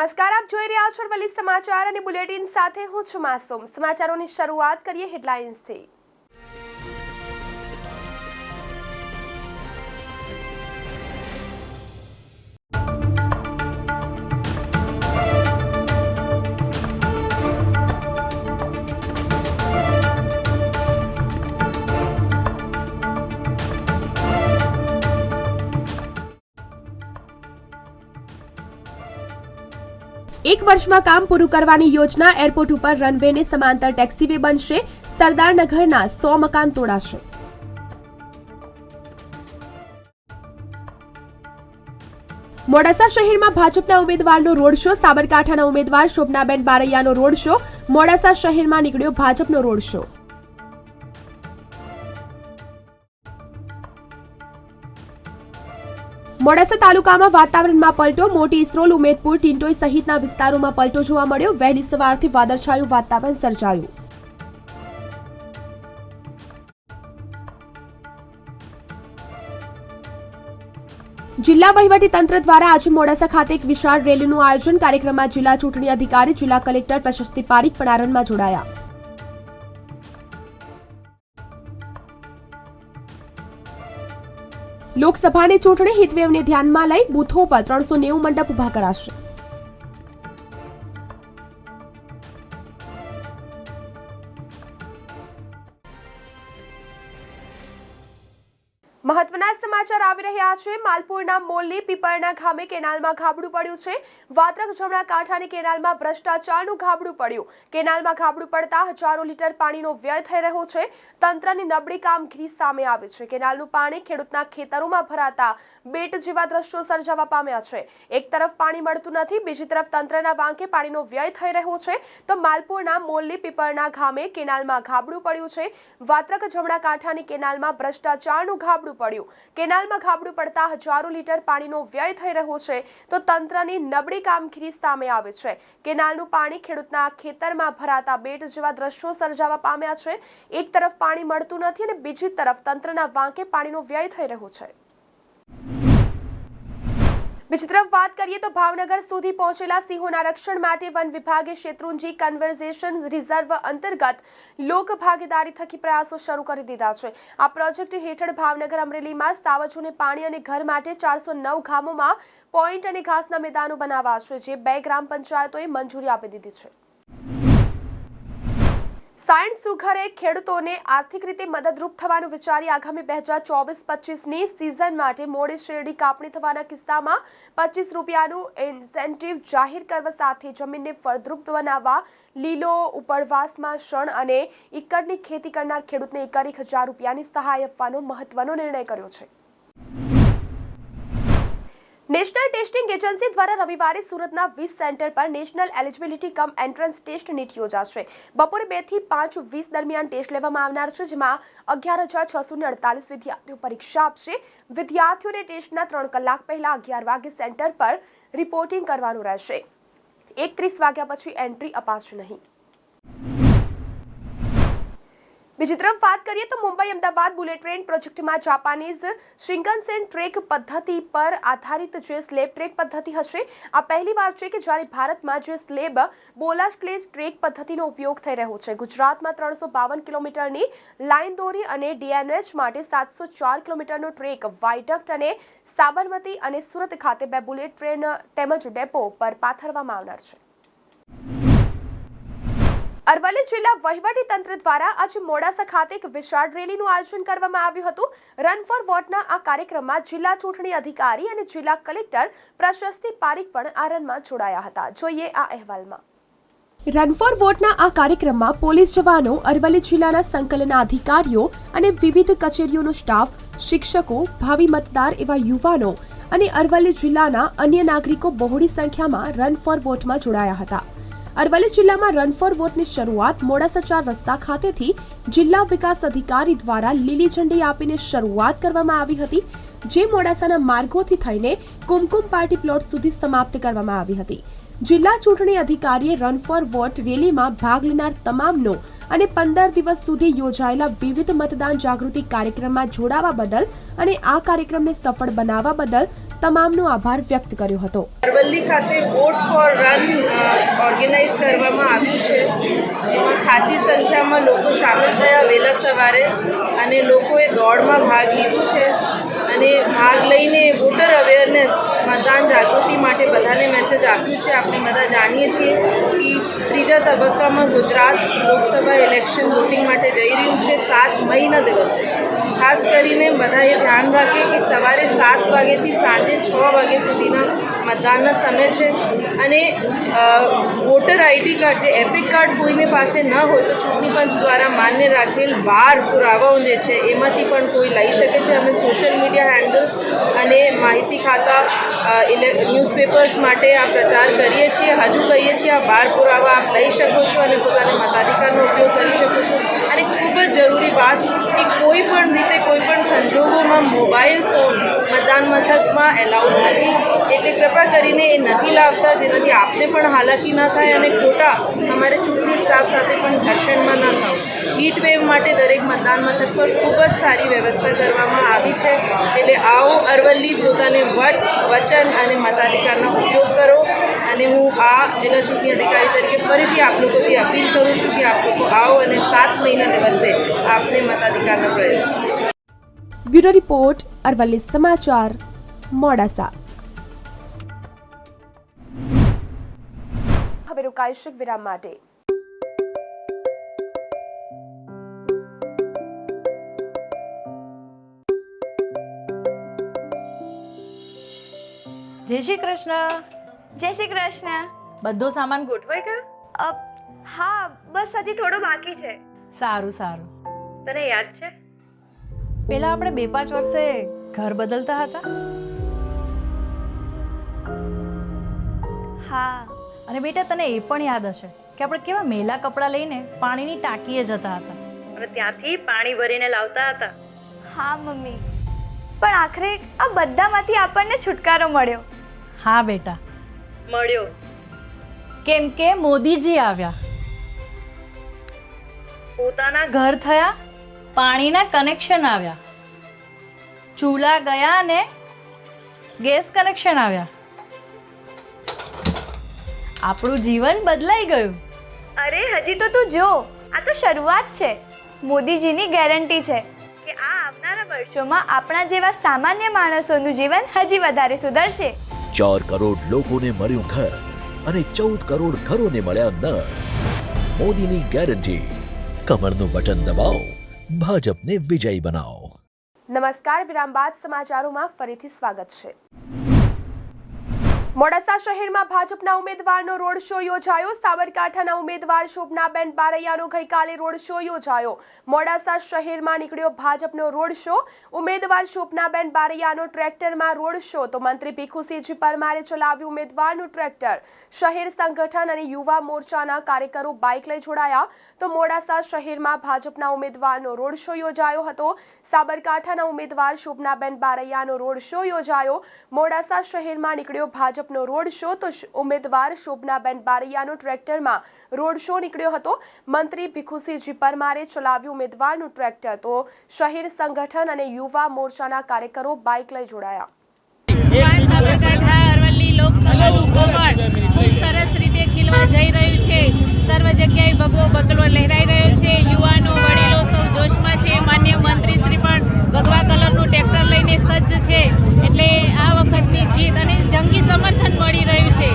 નમસ્કાર, આપ જોઈ રહ્યા છો અરવલ્લી સમાચાર અને બુલેટિન સાથે હું છું માસૂમ। સમાચારોની શરૂઆત કરીએ હેડલાઇન્સથી। एक वर्ष में काम पूरु करवानी योजना। एरपोर्ट पर रनवे ने समांतर टेक्सीवे बनशे। सरदारनगरना 100 मकान तोड़ाशे। मोडासा शहर में भाजपा उम्मीदवारनो रोड शो। साबरकांठाना उम्मीदवार शोभनाबेन बारैयानो रोड शो। मोडासा शहर में निकळ्यो भाजपनो रोड शो। मोडासा तालुकामां वातावरणमां पलटो। मोटी इसरोल, उमेदपुर, टिंटोई सहितना विસ્તારોમાં પલટો જોવા મળ્યો। વહેલી સવારથી વાદળછાયું વાતાવરણ સર્જાયું। જિલ્લા વહીવટી તંત્ર દ્વારા આજે મોડાસા ખાતે એક વિશાળ રેલીનું આયોજન। કાર્યક્રમમાં જિલ્લા ચૂંટણી અધિકારી, જિલ્લા કલેક્ટર પ્રશસ્તિ પારીખ પણ આરણમાં જોડાયા। લોકસભાની ચૂંટણી હીટવેવને ધ્યાનમાં લઈ બૂથો પર 390 મંડપ ઉભા કરાશે। મહત્વના સમાચાર આવી રહ્યા છે। માલપુરના મોલની પીપળના ગામે કેનાલમાં ગાબડું પડ્યું છે। વાત્રક જમણા કાંઠાની કેનાલમાં ભ્રષ્ટાચારનું ગાબડું પડ્યું। કેનાલમાં ગાબડું પડતા હજારો લીટર પાણીનો વ્યય થઈ રહ્યો છે। તંત્રની નબળી કામગીરી સામે આવી છે। કેનાલનું પાણી ખેડૂતના ખેતરોમાં ભરાતા બેટ જેવા દ્રશ્યો સર્જાવા પામ્યા છે। એક તરફ પાણી મળતું નથી, બીજી તરફ તંત્રના વાંકે પાણીનો વ્યય થઈ રહ્યો છે। તો માલપુરના મોલની પીપળના ગામે કેનાલમાં ગાબડું પડ્યું છે। વાત્રક જમણા કાંઠાની કેનાલમાં ભ્રષ્ટાચારનું ગાબડું પડ્યું। કેનાલમાં ગાબડું પડતા હજારો લીટર પાણીનો વ્યય થઈ રહ્યો છે। તો તંત્રની નબળી કામગીરી સામે આવે છે। કેનાલનું પાણી ખેડૂતના ખેતરમાં ભરાતા બેટ જેવા દ્રશ્યો સર્જાવા પામ્યા છે। એક તરફ પાણી મળતું નથી અને બીજી તરફ તંત્રના વાંકે પાણીનો વ્યય થઈ રહ્યો છે। બીજી તરફ વાત કરીએ તો ભાવનગર સુધી પહોંચેલા સિંહોના રક્ષણ માટે વન વિભાગે શેત્રુંજી કન્ઝર્વેશન રિઝર્વ અંતર્ગત લોક ભાગીદારી થકી પ્રયાસો શરૂ કરી દીધા છે। આ પ્રોજેક્ટ હેઠળ ભાવનગર અમરેલીમાં સાવજોને પાણી અને ઘર માટે 409 ગામોમાં પોઈન્ટ અને ઘાસના મેદાનો બનાવાશે, જે 2 ગ્રામ પંચાયતોએ મંજૂરી આપી દીધી છે। સાયન્સ સુઘરે ખેડૂતોને આર્થિક રીતે મદદરૂપ થવાનું વિચારી આગામી 2024-25ની સિઝન માટે મોડી શેરડી કાપણી થવાના કિસ્સામાં 25 રૂપિયાનું ઇન્સેન્ટિવ જાહેર કરવા સાથે જમીનને ફળદ્રુપ બનાવવા લીલો ઉપરવાસમાં શણ અને ઈકડની ખેતી કરનાર ખેડૂતને એકર 1000 રૂપિયાની સહાય આપવાનો મહત્વનો નિર્ણય કર્યો છે। નેશનલ ટેસ્ટિંગ એજન્સી દ્વારા રવિવારે સુરતના 20 સેન્ટર પર national eligibility cum entrance test NEET યોજાશે। બપોરે 2 થી 5:20 દરમિયાન ટેસ્ટ લેવામાં આવનાર છે, જેમાં 11,648 વિદ્યાર્થીઓ પરીક્ષા આપશે। વિદ્યાર્થીઓને ટેસ્ટના 3 કલાક પહેલા 11 વાગે સેન્ટર પર રિપોર્ટિંગ કરવાનું રહેશે। 31 વાગ્યા પછી એન્ટ્રી અપાશે નહીં। બીજી તરફ વાત કરીએ તો મુંબઈ અમદાવાદ બુલેટ ટ્રેન પ્રોજેક્ટમાં જાપાનીઝ શિંકનસેન ટ્રેક પદ્ધતિ પર આધારિત જે સ્લેબ ટ્રેક પદ્ધતિ હશે। આ પહેલીવાર છે કે જ્યારે ભારતમાં જે સ્લેબ બોલાસ્લેજ ટ્રેક પદ્ધતિનો ઉપયોગ થઈ રહ્યો છે। ગુજરાતમાં 352 કિલોમીટરની લાઇન દોરી અને ડીએનએચ માટે 704 કિલોમીટરનો ટ્રેક વાયડક્ટ અને સાબરમતી અને સુરત ખાતે 2 બુલેટ ટ્રેન તેમજ ડેપો પર પાથરવામાં આવનાર છે। અરવલ્લી જિલ્લા વહીવટી તંત્ર દ્વારા આજે મોડાસા ખાતે એક વિશાળ રેલીનું આયોજન કરવામાં આવ્યું હતું। રન ફોર વોટના આ કાર્યક્રમમાં જિલ્લા ચૂંટણી અધિકારી અને જિલ્લા કલેક્ટર પ્રશસ્તિ પારીખ પણ આરણમાં જોડાયા હતા। જોઈએ આ અહેવાલમાં। રન ફોર વોટના આ કાર્યક્રમમાં પોલીસ જવાનો, અરવલ્લી જિલ્લાના સંકલન અધિકારીઓ અને વિવિધ કચેરીઓનો સ્ટાફ, શિક્ષકો, ભાવિ મતદાર એવા યુવાનો અને અરવલ્લી જિલ્લાના અન્ય નાગરિકો બહોળી સંખ્યામાં રન ફોર વોટમાં જોડાયા હતા। અરવલ્લી જિલ્લામાં રન ફોર વોટની શરૂઆત મોડાસા 4 રસ્તા ખાતેથી જિલ્લા વિકાસ અધિકારી દ્વારા લીલી ઝંડી આપીને શરૂઆત કરવામાં આવી હતી। જે મોડાસાના માર્ગોથી થઈને કુમકુમ પાર્ટી પ્લોટ સુધી સમાપ્ત કરવામાં આવી હતી। જિલ્લા ચૂંટણી અધિકારીએ રન ફોર વોટ રેલીમાં ભાગ લેનાર તમામનો અને 15 દિવસ સુધી યોજાયેલા વિવિધ મતદાન જાગૃતિ કાર્યક્રમમાં જોડાવા બદલ અને આ કાર્યક્રમને સફળ બનાવવા બદલ તમામનો આભાર વ્યક્ત કર્યો હતો। અરવલ્લી ખાતે વોટ ફોર રન ઓર્ગેનાઇઝ કરવામાં આવ્યું છે, જેમાં ખાસી સંખ્યામાં લોકો સામેલ થયા વહેલા સવારે અને લોકોએ દોડમાં ભાગ લીધો છે અને ભાગ લઈને વોટર અવેરનેસ મતદાન જાગૃતિ માટે બધાને મેસેજ આપ્યું છે। આપણે બધા જાણીએ છીએ કે ત્રીજા તબક્કામાં ગુજરાત લોકસભા ઇલેક્શન વોટિંગ માટે જઈ રહ્યું છે 7 મઈના દિવસે। ખાસ કરીને બધાએ ધ્યાન રાખે કે સવારે 7 વાગ્યાથી સાંજે 6 વાગ્યા સુધીના મતદાનના સમય છે અને વોટર આઈડી કાર્ડ જે એપિક કાર્ડ કોઈને પાસે ન હોય તો ચૂંટણી પંચ દ્વારા માન્ય રાખેલ 12 પુરાવાઓ જે છે એમાંથી પણ કોઈ લઈ શકે છે। અમે સોશિયલ મીડિયા હેન્ડલ્સ અને માહિતી ખાતા ન્યૂઝપેપર્સ માટે આ પ્રચાર કરીએ છીએ। હજુ કહીએ છીએ આ 12 પુરાવા આપ લઈ શકો છો અને પોતાના મતાધિકારનો ઉપયોગ કરી શકો છો। અને ખૂબ જ જરૂરી વાત કે કોઈ પણ રીતે કોઈ પણ સંજોગોમાં મોબાઈલ ફોન મતદાન મથકમાં એલાઉડ નથી, એટલે કૃપા કરીને એ નથી લાવતા, જેનાથી આપને પણ હાલાકી ન થાય અને ખોટા અમારે ચૂંટણી સ્ટાફ સાથે પણ ઘર્ષણમાં ન થાવ। હીટ વેવ માટે દરેક મતદાન મથક પર ખૂબ જ સારી વ્યવસ્થા કરવામાં આવી છે, એટલે આવો અરવલ્લી પોતાને વચન અને મતાધિકારનો ઉપયોગ કરો। અને હું આ જિલ્લા ચૂંટણી અધિકારી તરીકે ફરીથી આપ લોકોથી અપીલ કરું છું કે આપ લોકો આવો અને 7 મઈના દિવસે આપને મતાધિકારનો પ્રયોગ કરો। બ્યુરો રિપોર્ટ, અરવલ્લી સમાચાર, મોડાસા। હવે રોકાઈશું વિરામ માટે। જય શ્રી કૃષ્ણ। જય શ્રી કૃષ્ણ। બધો સામાન ગોઠવાઈ ગયો? હા, બસ હજી થોડો બાકી છે। સારું સારું। તને યાદ છે પેલા આપણે 2-5 વર્ષે ઘર બદલતા હતા? હા। અને બેટા તને એ પણ યાદ હશે કે આપણે કેવા મેલા કપડાં લઈને પાણીની ટાંકીએ જતા હતા અને ત્યાંથી પાણી ભરીને લાવતા હતા। હા મમ્મી, પણ આખરે આ બધામાંથી આપણને છુટકારો મળ્યો। હા બેટા, મળ્યો, કેમ કે મોદીજી આવ્યા, પોતાના ઘર થયા, પાણીના કનેક્શન આવ્યા, ચૂલા ગયા અને ગેસ કનેક્શન આવ્યા, આપણું જીવન બદલાઈ ગયું। અરે હજી તો તું જો, આ તો શરૂઆત છે। મોદીજીની ગેરંટી છે કે આ આવનારા વર્ષોમાં આપણા જેવા સામાન્ય માણસોનું જીવન હજી વધારે સુધરશે। 4 કરોડ લોકોને મળ્યું ઘર અને 14 કરોડ ઘરોને મળ્યા નળ। મોદીની ગેરંટી, કમરનું બટન દબાવો, ભાજપને વિજયી બનાવો। નમસ્કાર, વિરામ બાદ સમાચારોમાં ફરીથી સ્વાગત છે। મોડાસા શહેરમાં ભાજપના ઉમેદવારનો રોડ શો યોજાયો। સાબરકાંઠાના ઉમેદવાર શોભનાબેન બારૈયાનો ગઈકાલે રોડ શો યોજાયો। મોડાસા શહેરમાં નીકળ્યો ભાજપનો રોડ શો। ઉમેદવાર શોભનાબેન બારૈયાનો ટ્રેક્ટરમાં રોડ શો તો મંત્રી ભીખુસિંહજી પરમારે ચલાવ્યું ઉમેદવારનું ટ્રેક્ટર। શહેર સંગઠન અને યુવા મોરચાના કાર્યકરો બાઇક લઈ જોડાયા તો મોડાસા શહેરમાં ભાજપના ઉમેદવારનો રોડ શો યોજાયો હતો। સાબરકાંઠાના ઉમેદવાર શોભનાબેન બારૈયાનો રોડ શો યોજાયો। મોડાસા શહેરમાં નીકળ્યો ભાજપનો રોડ શો તો ઉમેદવાર શોભનાબેન બારૈયાનો ટ્રેક્ટરમાં રોડ શો નીકળ્યો હતો। મંત્રી ભીખુસિંહજી પરમારે ચલાવ્યું ઉમેદવારનું ટ્રેક્ટર તો શહેર સંગઠન અને યુવા મોરચાના કાર્યકરો બાઇક લઈ જોડાયા। સાબરકાંઠા અરવલ્લી લોકસભાનું કમળ ખૂબ સરસ રીતે ખીલવા જઈ રહ્યું છે। સર્વ જગ્યાએ ભગવો બગલો લહેરાઈ રહ્યો છે। યુવાનો વડીલો સૌ જોશમાં છે। માન્ય મંત્રી શ્રી પણ ભગવા કલરનું ટ્રેક્ટર લઈને સજ્જ છે, એટલે આ વખતની જીત અને જંગી સમર્થન મળી રહ્યું છે।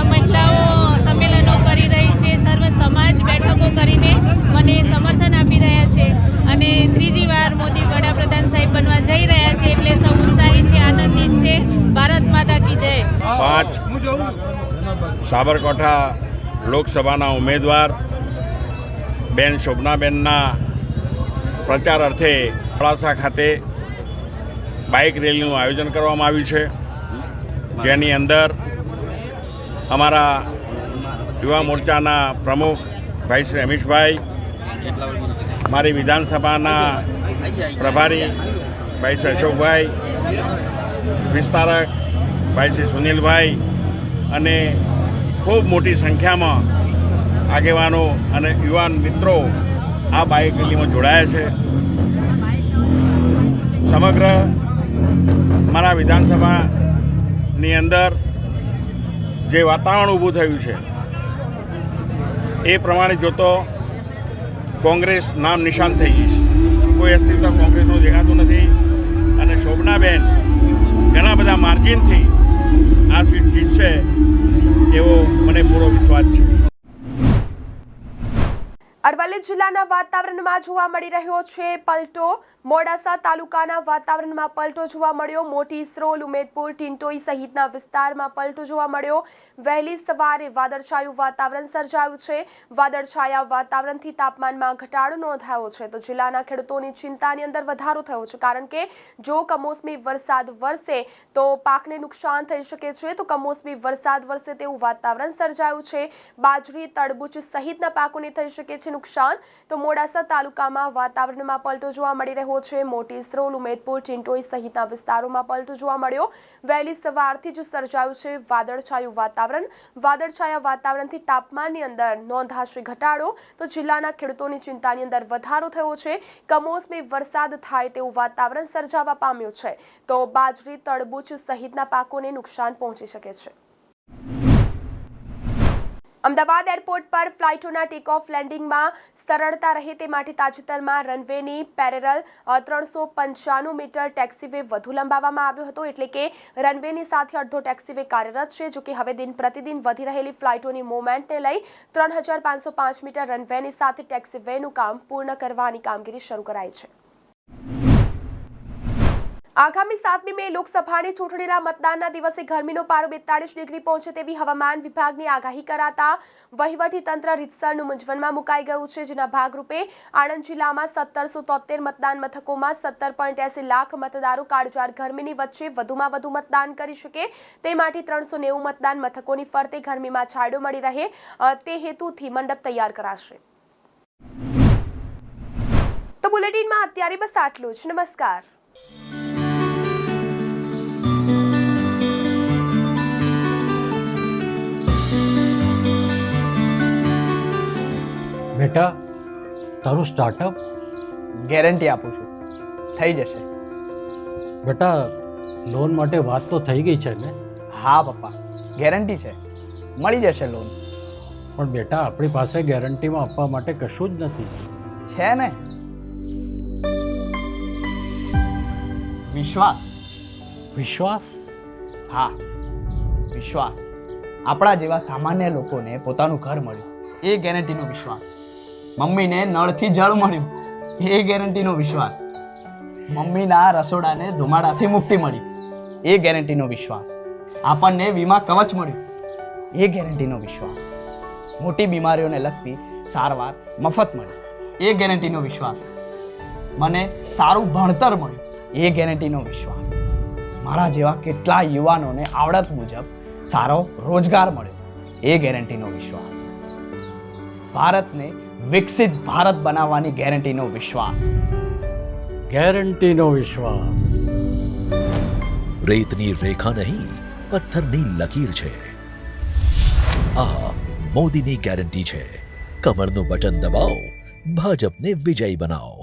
મહિલાઓ સંમેલનો કરી રહી છે, સર્વ સમાજ બેઠકો કરીને મને સમર્થન આપી રહ્યા છે અને ત્રીજી વાર મોદી વડાપ્રધાન સાહેબ બનવા જઈ રહ્યા છે, એટલે સૌ ઉત્સાહી છે, આનંદિત છે। ભારત માતા કી જય। 5 સાબરકાંઠા લોકસભાના ઉમેદવાર બેન શોભનાબેનના પ્રચાર અર્થે મોડાસા ખાતે બાઇક રેલીનું આયોજન કરવામાં આવ્યું છે, જેની અંદર અમારા યુવા મોરચાના પ્રમુખ ભાઈ શ્રી રમેશભાઈ, મારી વિધાનસભાના પ્રભારી ભાઈ શ્રી અશોકભાઈ, વિસ્તારક ભાઈ શ્રી સુનિલભાઈ અને ખૂબ મોટી સંખ્યામાં આગેવાનો અને યુવાન મિત્રો આ બાઇક રેલીમાં જોડાયા છે. સમગ્ર મારા વિધાનસભાની અંદર જે વાતાવરણ ઊભું થયું છે એ પ્રમાણે જોતો કોંગ્રેસ નામ નિશાન થઈ ગઈ છે. કોઈ અસ્તિત્વ કોંગ્રેસનું દેખાતું નથી અને શોભનાબેન ઘણા બધા માર્જિનથી આ સીટ જીતશે એવો મને પૂરો વિશ્વાસ છે. અરવલ્લી જિલ્લાના વાતાવરણમાં જોવા મળી રહ્યો છે પલટો. મોડાસા તાલુકાના વાતાવરણમાં પલટો જોવા મળ્યો. મોટી ઇસરોલ, ઉમેદપુર, ટિન્ટોઈ સહિતના વિસ્તારમાં પલટો જોવા મળ્યો. વહેલી સવારે વાદળછાયું વાતાવરણ સર્જાયું છે. વાદળછાયા વાતાવરણથી તાપમાનમાં ઘટાડો નોંધાયો છે. તો જિલ્લાના ખેડૂતોની ચિંતાની અંદર વધારો થયો છે, કારણ કે જો કમોસમી વરસાદ વરસે તો પાકને નુકસાન થઈ શકે છે. તો કમોસમી વરસાદ વરસે તેવું વાતાવરણ સર્જાયું છે. બાજરી, તરબૂચ સહિતના પાકોને થઈ શકે છે નુકસાન. તો મોડાસા તાલુકામાં વાતાવરણમાં પલટો જોવા મળી રહ્યો છે. મોટી ઇસરોલ, ઉમેદપુર, ટિન્ટોઈ સહિતના વિસ્તારોમાં પલટો જોવા મળ્યો. વહેલી સવારથી જ સર્જાયું છે વાદળછાયું વાતાવરણ. વાદળછાયા વાતાવરણથી તાપમાનની અંદર નોંધાશે ઘટાડો. તો જિલ્લાના ખેડૂતોની ચિંતાની અંદર વધારો થયો છે. કમોસમી વરસાદ થાય તેવું વાતાવરણ સર્જાવા પામ્યું છે. તો બાજરી, તરબૂચ સહિતના પાકોને નુકસાન પહોંચી શકે છે. અમદાવાદ એરપોર્ટ પર ફ્લાઇટોના ટેક ઓફ લેન્ડિંગમાં સરળતા રહે તે માટે તાજેતરમાં રનવેની પેરેલલ 395 મીટર ટેક્સીવે વધુ લંબાવવામાં આવ્યો હતો. એટલે કે રનવેની સાથે અડધો ટેક્સીવે કાર્યરત છે. જોકે હવે દિન પ્રતિદિન વધી રહેલી ફ્લાઇટોની મૂવમેન્ટને લઈ 3505 મીટર રનવેની સાથે ટેક્સીવેનું કામ પૂર્ણ કરવાની કામગીરી શરૂ કરાઈ છે. આગામી 7મી મે લોકસભાની ચૂંટણીના મતદાનના દિવસે ગરમીનો પારો 42 ડિગ્રી પહોંચે તેવી હવામાન વિભાગની આગાહી કરાતા વહીવટી તંત્ર રીતસરનું મૂંઝવણમાં મુકાઈ ગયું છે. જેના ભાગરૂપે આણંદ જિલ્લામાં 1773 મતદાન મથકોમાં 17.80 લાખ મતદારો કાળઝાળ ગરમીની વચ્ચે વધુમાં વધુ મતદાન કરી શકે તે માટે 390 મતદાન મથકોની ફરતે ગરમીમાં છાંયડો મળી રહે તે હેતુથી મંડપ તૈયાર કરાશે. તો બુલેટિનમાં અત્યારે બસ આટલું જ. નમસ્કાર. બેટા, તારું સ્ટાર્ટઅપ ગેરંટી આપું છું, થઈ જશે. બેટા, લોન માટે વાત તો થઈ ગઈ છે ને? હા પપ્પા, ગેરંટી છે, મળી જશે લોન. પણ બેટા, આપણી પાસે ગેરંટીમાં આપવા માટે કશું જ નથી. છે ને, વિશ્વાસ. વિશ્વાસ? હા, વિશ્વાસ. આપણા જેવા સામાન્ય લોકોને પોતાનું ઘર મળ્યું, એ ગેરંટીનો વિશ્વાસ. મમ્મીને નળથી જળ મળ્યું, એ ગેરંટીનો વિશ્વાસ. મમ્મીના રસોડાને ધુમાડાથી મુક્તિ મળી, એ ગેરંટીનો વિશ્વાસ. આપણને વીમા કવચ મળ્યું, એ ગેરંટીનો વિશ્વાસ. મોટી બીમારીઓને લગતી સારવાર મફત મળી, એ ગેરંટીનો વિશ્વાસ. મને સારું ભણતર મળ્યું, એ ગેરંટીનો વિશ્વાસ. મારા જેવા કેટલા યુવાનોને આવડત મુજબ સારો રોજગાર મળ્યો, એ ગેરંટીનો વિશ્વાસ. ભારતને વિકસિત ભારત બનાવવાની ગેરંટીનો વિશ્વાસ. ગેરંટીનો વિશ્વાસ. રેતની રેખા નહીં, પથ્થરની લકીર છે. આ મોદીની ગેરંટી છે. કમરનું બટન દબાવો, ભાજપને વિજયી બનાવો.